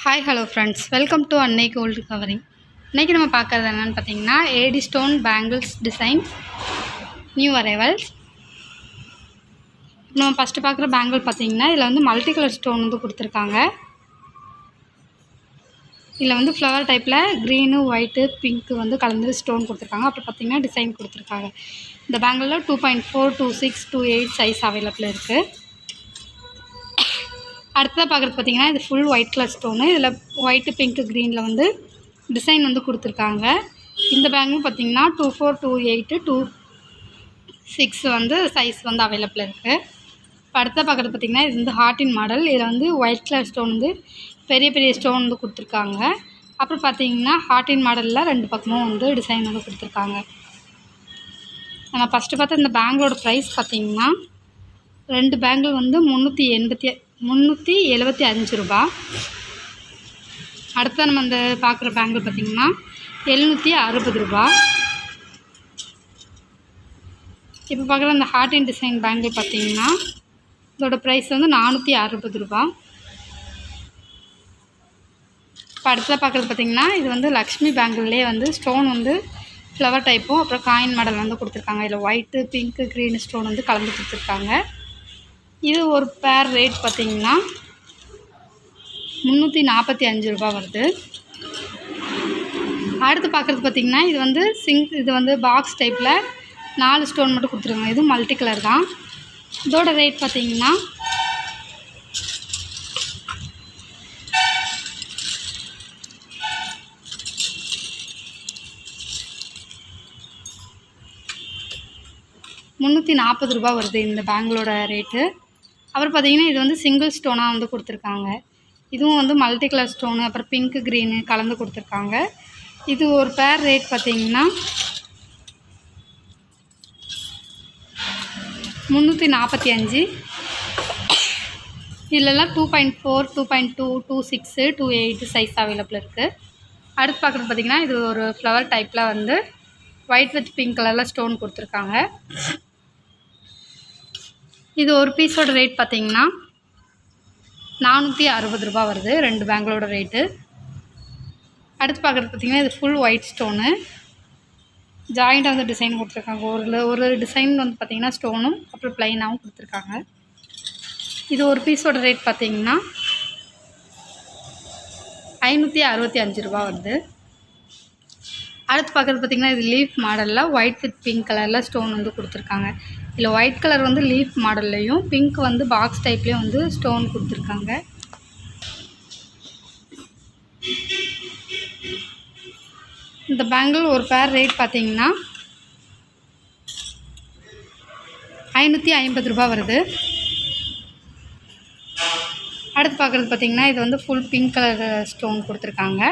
Hi hello friends, welcome to Annai gold covering. இன்றைக்கி நம்ம பார்க்குறது என்னென்னு பார்த்தீங்கன்னா, AD stone bangles designs new arrivals. நம்ம ஃபஸ்ட்டு பார்க்குற பேங்கிள் பார்த்தீங்கன்னா, இதில் வந்து மல்டி கலர் ஸ்டோன் வந்து கொடுத்துருக்காங்க. இதில் வந்து ஃப்ளவர் டைப்பில் க்ரீனு ஒயிட்டு பிங்க்கு வந்து கலந்து ஸ்டோன் கொடுத்துருக்காங்க. அப்புறம் பார்த்திங்கன்னா டிசைன் கொடுத்துருக்காங்க. இந்த பேங்கிளில் 2.4, 2.6, 2.8 சைஸ் அவைலபிள் இருக்குது. அடுத்ததாக பார்க்குறது பார்த்திங்கன்னா, இது ஃபுல் ஒயிட் கலர் ஸ்டோனு. இதில் ஒயிட்டு பிங்க்கு க்ரீனில் வந்து டிசைன் வந்து கொடுத்துருக்காங்க. இந்த பேங்கும் பார்த்திங்கன்னா 2.4, 2.8, 2.6 வந்து சைஸ் வந்து அவைலபிள் இருக்குது. இப்போ அடுத்ததாக பார்க்குறது பார்த்திங்கன்னா, இது வந்து ஹார்ட்டின் மாடல். இதில் வந்து ஒயிட் கலர் ஸ்டோன் வந்து பெரிய பெரிய ஸ்டோன் வந்து கொடுத்துருக்காங்க. அப்புறம் பார்த்திங்கன்னா ஹார்ட்டின் மாடலில் 2 பக்கமும் வந்து டிசைன் வந்து கொடுத்துருக்காங்க. நம்ம ஃபஸ்ட்டு பார்த்த இந்த பேங்கிளோட ப்ரைஸ் பார்த்திங்கன்னா, 2 பேங்கிள் வந்து 375 ரூபா. அடுத்த நம்ம இந்த பார்க்குற பேங்கிள் பார்த்திங்கன்னா 760 ரூபா. இப்போ பார்க்குற இந்த ஹார்ட்டின் டிசைன் பேங்கிள் பார்த்திங்கன்னா இதோட ப்ரைஸ் வந்து 460 ரூபா. இப்போ அடுத்ததாக பார்க்குறது பார்த்திங்கன்னா, இது வந்து லக்ஷ்மி பேங்கிள்லேயே வந்து ஸ்டோன் வந்து ஃப்ளவர் டைப்பும் அப்புறம் காயின் மாடல் வந்து கொடுத்துருக்காங்க. இதில் ஒயிட்டு பிங்க்கு க்ரீன் ஸ்டோன் வந்து கலந்து கொடுத்துருக்காங்க. இது ஒரு பேர் ரேட் பார்த்திங்கன்னா 345 ரூபா வருது. அடுத்து பார்க்குறது பார்த்திங்கன்னா, இது வந்து இது வந்து பாக்ஸ் டைப்பில் 4 ஸ்டோன் மட்டும் கொடுத்துருக்காங்க. இதுவும் மல்டி கலர் தான். இதோட ரேட் பார்த்திங்கன்னா 340 ரூபா வருது இந்த பேங்கிளோட ரேட்டு. அப்புறம் பார்த்திங்கன்னா, இது வந்து சிங்கிள் ஸ்டோனாக வந்து கொடுத்துருக்காங்க. இதுவும் வந்து மல்டி கலர் ஸ்டோனு அப்புறம் பிங்க்கு க்ரீனு கலந்து கொடுத்துருக்காங்க. இது ஒரு பேர் ரேட் பார்த்திங்கன்னா 345. இதிலெல்லாம் 2.4, 2.2, 2.6, 2.8 சைஸ் அவைலபிள் இருக்குது. அடுத்து பார்க்குறது பார்த்திங்கன்னா, இது ஒரு ஃப்ளவர் டைப்பில் வந்து ஒயிட் வித் பிங்க் கலரில் ஸ்டோன் கொடுத்துருக்காங்க. இது ஒரு பீஸோட ரேட் பார்த்திங்கன்னா 460 ரூபா வருது 2 பேங்கிளோட ரேட்டு. அடுத்து பார்க்குறது பார்த்திங்கன்னா, இது ஃபுல் ஒயிட் ஸ்டோனு ஜாயிண்டாக வந்து டிசைன் கொடுத்துருக்காங்க. ஒரு டிசைன் வந்து பார்த்திங்கன்னா ஸ்டோனும் அப்புறம் ப்ளைனாகவும் கொடுத்துருக்காங்க. இது ஒரு பீஸோட ரேட் பார்த்திங்கன்னா 565 ரூபா வருது. அடுத்து பார்க்குறது பார்த்திங்கன்னா, இது லீஃப் மாடலில் ஒயிட் வித் பிங்க் கலரில் ஸ்டோன் வந்து கொடுத்துருக்காங்க. இதில் ஒயிட் கலர் வந்து லீஃப் மாடல்லையும் பிங்க் வந்து பாக்ஸ் டைப்லேயும் வந்து ஸ்டோன் கொடுத்துருக்காங்க. இந்த பேங்கிள் ஒரு பேர் ரேட் பார்த்திங்கன்னா 550 ரூபா வருது. அடுத்து பார்க்குறது பார்த்திங்கன்னா, இது வந்து ஃபுல் பிங்க் கலர் ஸ்டோன் கொடுத்துருக்காங்க.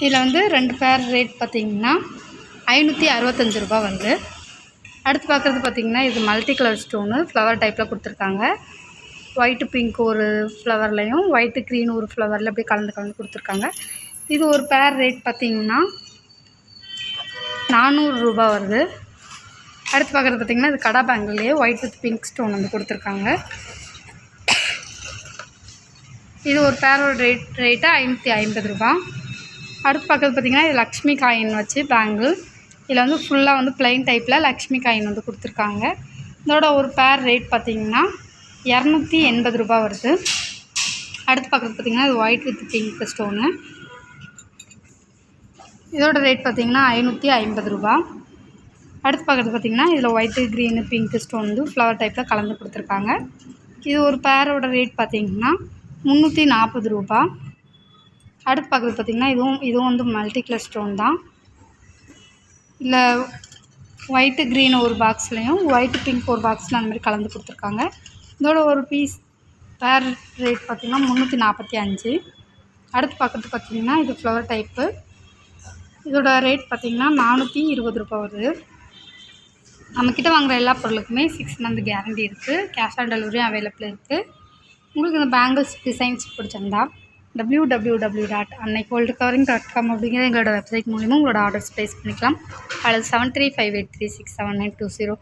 இதில் வந்து 2 பேர் ரேட் பார்த்திங்கன்னா 565 ரூபா வருது. அடுத்து பார்க்குறது பார்த்திங்கன்னா, இது மல்டி கலர் ஸ்டோனு ஃப்ளவர் டைப்பில் கொடுத்துருக்காங்க. ஒயிட்டு பிங்க் ஒரு ஃப்ளவர்லையும் ஒயிட்டு க்ரீன் ஒரு ஃப்ளவரில் அப்படியே கலந்து கொடுத்துருக்காங்க. இது ஒரு பேர் ரேட் பார்த்திங்கன்னா 400 ரூபா வருது. அடுத்து பார்க்குறது பார்த்திங்கன்னா, இது கடா பேங்கிள்லேயே ஒயிட் வித் பிங்க் ஸ்டோன் வந்து கொடுத்துருக்காங்க. இது ஒரு பேரோட ரேட்டு 550 ரூபா. அடுத்து பார்க்குறது பார்த்திங்கன்னா, இது லக்ஷ்மி காயின் வச்சு பேங்கிள். இதில் வந்து ஃபுல்லாக வந்து ப்ளைன் டைப்பில் லக்ஷ்மி காயின் வந்து கொடுத்துருக்காங்க. இதோட ஒரு பேர் ரேட் பார்த்திங்கன்னா 280 ரூபா வருது. அடுத்து பார்க்குறது பார்த்திங்கன்னா, இது ஒயிட் வித் பிங்க் ஸ்டோனு. இதோட ரேட் பார்த்திங்கன்னா 550 ரூபா. அடுத்து பார்க்குறது பார்த்திங்கன்னா, இதில் ஒயிட்டு க்ரீனு பிங்க்கு ஸ்டோன் வந்து ஃப்ளவர் டைப்பில் கலந்து கொடுத்துருக்காங்க. இது ஒரு பேரோட ரேட் பார்த்திங்கன்னா 340 ரூபா. அடுத்து பார்க்குறது பார்த்திங்கன்னா, இதுவும் வந்து மல்டி கலர் ஸ்டோன் தான். இல்லை ஒயிட்டு க்ரீன் ஒரு பாக்ஸ்லேயும் ஒயிட்டு பிங்க் ஒரு பாக்ஸில் அந்த மாதிரி கலந்து கொடுத்துருக்காங்க. இதோட ஒரு பீஸ் பேர் ரேட் பார்த்திங்கன்னா 345. அடுத்து பார்க்குறது பார்த்திங்கன்னா, இது ஃப்ளவர் டைப்பு. இதோட ரேட் பார்த்திங்கன்னா 420 ரூபா வருது. நம்மக்கிட்ட வாங்குகிற எல்லா பொருளுக்குமே 6 மந்த் கேரண்டி இருக்குது. கேஷ் ஆன் டெலிவரியும் அவைலபிள் இருக்குது. உங்களுக்கு இந்த பேங்கிள்ஸ் டிசைன்ஸ் பிடிச்சிருந்தா www.annaigoldcovering.com அப்படிங்கிற எங்களோட வெப்சைட் மூலிமா உங்களோட ஆர்டர்ஸ் ப்ளேஸ் பண்ணிக்கலாம். அல்லது 7358367920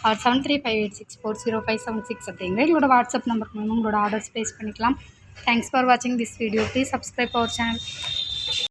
ஆர் 7358640576 அப்படிங்கிற எங்களோட வாட்ஸ்அப் நம்பர் மூலமாக உங்களோட ஆர்டர்ஸ் ப்ளேஸ் பண்ணிக்கலாம். தேங்க்ஸ் ஃபார் வாட்சிங் this video. Please subscribe our channel.